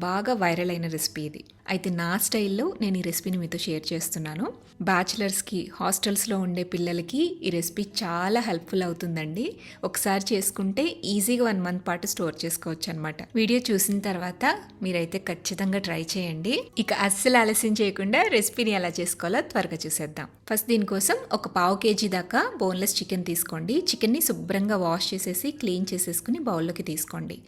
బాగా వైరల్ అయిన రెసిపీ ఇది. అయితే నా స్టైల్లో నేను ఈ రెసిపీని మీతో షేర్ చేస్తున్నాను. బ్యాచిలర్స్కి, హాస్టల్స్లో ఉండే పిల్లలకి ఈ రెసిపీ చాలా హెల్ప్ఫుల్ అవుతుందండి. ఒకసారి చేసుకుంటే ఈజీగా 1 మంత్ పాటు స్టోర్ చేసుకోవచ్చు అనమాట. వీడియో చూసిన తర్వాత మీరైతే ఖచ్చితంగా ట్రై చేయండి. ఇక అస్సలు ఆలస్యం చేయకుండా రెసిపీని ఎలా చేసుకోవాలో త్వరగా చూసేద్దాం. ఫస్ట్ దీనికోసం ఒక 1/2 kg దాకా బోన్లెస్ చికెన్ తీసుకోండి. చికెన్ని శుభ్రంగా వాష్ చేసేసి క్లీన్ చేసేసుకుని బౌల్లోకి తీసుకోండి.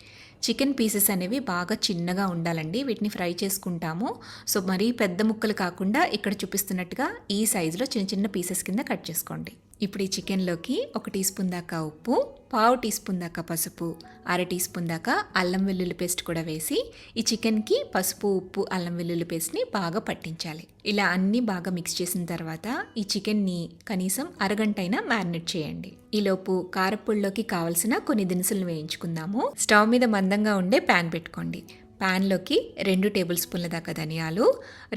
చికెన్ పీసెస్ అనేవి బాగా చిన్నగా ఉండాలండి. వీటిని ఫ్రై చేసుకుంటాము. సో మరీ పెద్ద ముక్కలు కాకుండా ఇక్కడ చూపిస్తున్నట్టుగా ఈ సైజులో చిన్న చిన్న పీసెస్ కింద కట్ చేసుకోండి. ఇప్పుడు ఈ చికెన్లోకి 1 టీ స్పూన్ దాకా ఉప్పు, 1/2 టీ స్పూన్ దాకా పసుపు, 1/2 టీ స్పూన్ దాకా అల్లం వెల్లుల్లి పేస్ట్ కూడా వేసి ఈ చికెన్కి పసుపు, ఉప్పు, అల్లం వెల్లుల్లి పేస్ట్ని బాగా పట్టించాలి. ఇలా అన్నీ బాగా మిక్స్ చేసిన తర్వాత ఈ చికెన్ని కనీసం అరగంట అయినా మ్యారినేట్ చేయండి. ఈలోపు కారపొడిలోకి కావలసిన కొన్ని దినుసులను వేయించుకుందాము. స్టవ్ మీద మందంగా ఉండే ప్యాన్ పెట్టుకోండి. ప్యాన్లోకి 2 టేబుల్ స్పూన్ల దాకా ధనియాలు,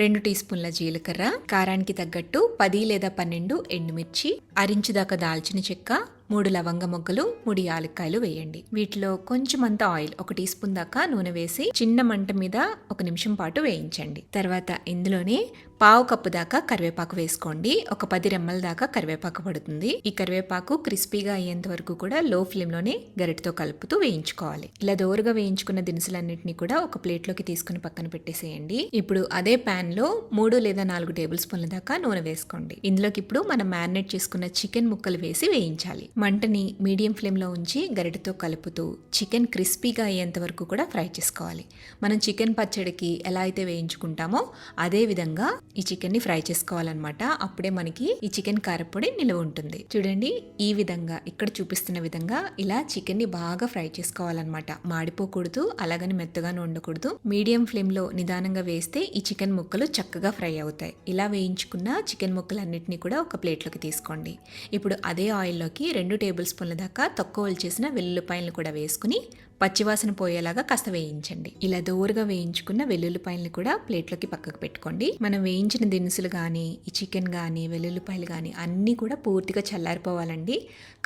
2 టీ స్పూన్ల జీలకర్ర, కారానికి తగ్గట్టు 10 లేదా 12 ఎండుమిర్చి, అరించు దాకా దాల్చిన చెక్క, 3 లవంగ మొగ్గలు, 3 యాలక్కాయలు వేయండి. వీటిలో కొంచెం అంత ఆయిల్ 1 టీ స్పూన్ దాకా నూనె వేసి చిన్న మంట మీద 1 నిమిషం పాటు వేయించండి. తర్వాత ఇందులోనే 1/2 కప్పు దాకా కరివేపాకు వేసుకోండి. ఒక 10 రెమ్మల దాకా కరివేపాకు పడుతుంది. ఈ కరివేపాకు క్రిస్పీగా అయ్యేంత వరకు కూడా లో ఫ్లేమ్లోనే గరిటతో కలుపుతూ వేయించుకోవాలి. ఇలా దోరగా వేయించుకున్న దినుసులన్నింటినీ కూడా ఒక ప్లేట్లోకి తీసుకుని పక్కన పెట్టేసేయండి. ఇప్పుడు అదే ప్యాన్ లో 3 లేదా 4 టేబుల్ స్పూన్ల దాకా నూనె వేసుకోండి. ఇందులోకి ఇప్పుడు మనం మ్యారినేట్ చేసుకున్న చికెన్ ముక్కలు వేసి వేయించాలి. మంటని మీడియం ఫ్లేమ్లో ఉంచి గరిటతో కలుపుతూ చికెన్ క్రిస్పీగా అయ్యేంత వరకు కూడా ఫ్రై చేసుకోవాలి. మనం చికెన్ పచ్చడికి ఎలా అయితే వేయించుకుంటామో అదే విధంగా ఈ చికెన్ని ఫ్రై చేసుకోవాలన్నమాట. అప్పుడే మనకి ఈ చికెన్ కారపొడి నిలువ ఉంటుంది. చూడండి, ఈ విధంగా ఇక్కడ చూపిస్తున్న విధంగా ఇలా చికెన్ని బాగా ఫ్రై చేసుకోవాలన్నమాట. మాడిపోకూడదు, అలాగని మెత్తగాను ఉండకూడదు. మీడియం ఫ్లేమ్లో నిదానంగా వేస్తే ఈ చికెన్ ముక్కలు చక్కగా ఫ్రై అవుతాయి. ఇలా వేయించుకున్న చికెన్ ముక్కలన్నిటినీ కూడా ఒక ప్లేట్లోకి తీసుకోండి. ఇప్పుడు అదే ఆయిల్లోకి 2 టేబుల్ స్పూన్ల దాకా తక్కువ చేసిన వెల్లుల్లిపాయలను కూడా వేసుకుని పచ్చివాసన పోయేలాగా కాస్త వేయించండి. ఇలా దోరగా వేయించుకున్న వెల్లుల్లిపాయలను కూడా ప్లేట్లోకి పక్కకు పెట్టుకోండి. మనం వేయించిన దినుసులు కానీ, ఈ చికెన్ కానీ, వెల్లుల్లిపాయలు కానీ అన్నీ కూడా పూర్తిగా చల్లారిపోవాలండి.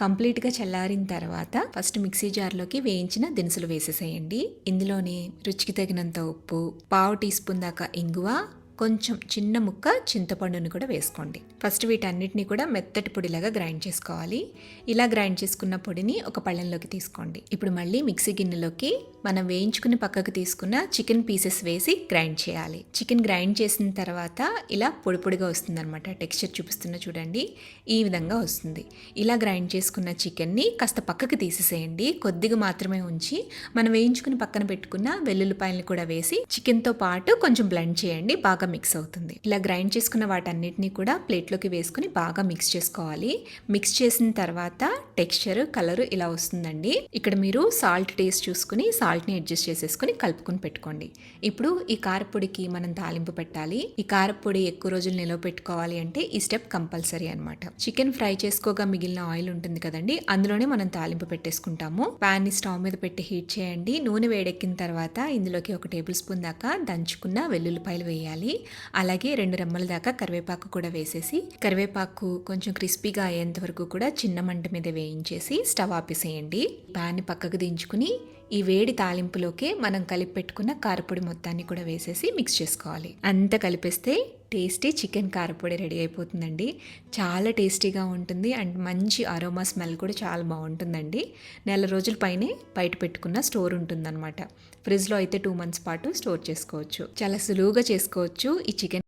కంప్లీట్గా చల్లారిన తర్వాత ఫస్ట్ మిక్సీ జార్లోకి వేయించిన దినుసులు వేసేసేయండి. ఇందులోనే రుచికి తగినంత ఉప్పు, 1/2 టీ స్పూన్ దాకా ఇంగువ, కొంచెం చిన్న ముక్క చింతపండుని కూడా వేసుకోండి. ఫస్ట్ వీటన్నిటిని కూడా మెత్తటి పొడిలాగా గ్రైండ్ చేసుకోవాలి. ఇలా గ్రైండ్ చేసుకున్న పొడిని ఒక పళ్ళెంలోకి తీసుకోండి. ఇప్పుడు మళ్ళీ మిక్సీ గిన్నెలోకి మనం వేయించుకుని పక్కకు తీసుకున్న చికెన్ పీసెస్ వేసి గ్రైండ్ చేయాలి. చికెన్ గ్రైండ్ చేసిన తర్వాత ఇలా పొడి పొడిగా వస్తుంది అనమాట. టెక్స్చర్ చూపిస్తున్న చూడండి, ఈ విధంగా వస్తుంది. ఇలా గ్రైండ్ చేసుకున్న చికెన్ని కాస్త పక్కకు తీసేసేయండి. కొద్దిగా మాత్రమే ఉంచి మనం వేయించుకుని పక్కన పెట్టుకున్న వెల్లుల్లిపాయలను కూడా వేసి చికెన్తో పాటు కొంచెం బ్లెండ్ చేయండి. బాగా మిక్స్ అవుతుంది. ఇలా గ్రైండ్ చేసుకున్న వాటన్నిటిని కూడా ప్లేట్లోకి వేసుకుని బాగా మిక్స్ చేసుకోవాలి. మిక్స్ చేసిన తర్వాత టెక్స్చర్, కలర్ ఇలా వస్తుందండి. ఇక్కడ మీరు సాల్ట్ టేస్ట్ చూసుకుని సాల్ట్ని అడ్జస్ట్ చేసేసుకుని కలుపుకుని పెట్టుకోండి. ఇప్పుడు ఈ కారపొడికి మనం తాలింపు పెట్టాలి. ఈ కారపొడి ఎక్కువ రోజులు నిలవ పెట్టుకోవాలి అంటే ఈ స్టెప్ కంపల్సరీ అనమాట. చికెన్ ఫ్రై చేసుకోగా మిగిలిన ఆయిల్ ఉంటుంది కదండి, అందులోనే మనం తాలింపు పెట్టేసుకుంటాము. ప్యాన్ ని స్టవ్ మీద పెట్టి హీట్ చేయండి. నూనె వేడెక్కిన తర్వాత ఇందులోకి 1 టేబుల్ స్పూన్ దాకా దంచుకున్న వెల్లుల్లిపాయలు వేయాలి. అలాగే 2 రెమ్మల దాకా కరివేపాకు కూడా వేసేసి కరివేపాకు కొంచెం క్రిస్పీగా అయ్యేంత వరకు కూడా చిన్న మంట మీద వేయించేసి స్టవ్ ఆపేసేయండి. ప్యాన్ పక్కకు దించుకుని ఈ వేడి తాలింపులోకే మనం కలిపి పెట్టుకున్న కారపొడి మొత్తాన్ని కూడా వేసేసి మిక్స్ చేసుకోవాలి. అంతా కలిపేస్తే టేస్టీ చికెన్ కారపొడి రెడీ అయిపోతుందండి. చాలా టేస్టీగా ఉంటుంది అండ్ మంచి అరోమా స్మెల్ కూడా చాలా బాగుంటుందండి. 1 రోజుల పైనే బయట పెట్టుకున్న స్టోర్ ఉంటుందన్నమాట. ఫ్రిడ్జ్లో అయితే 2 మంత్స్ పాటు స్టోర్ చేసుకోవచ్చు. చాలా సులువుగా చేసుకోవచ్చు ఈ చికెన్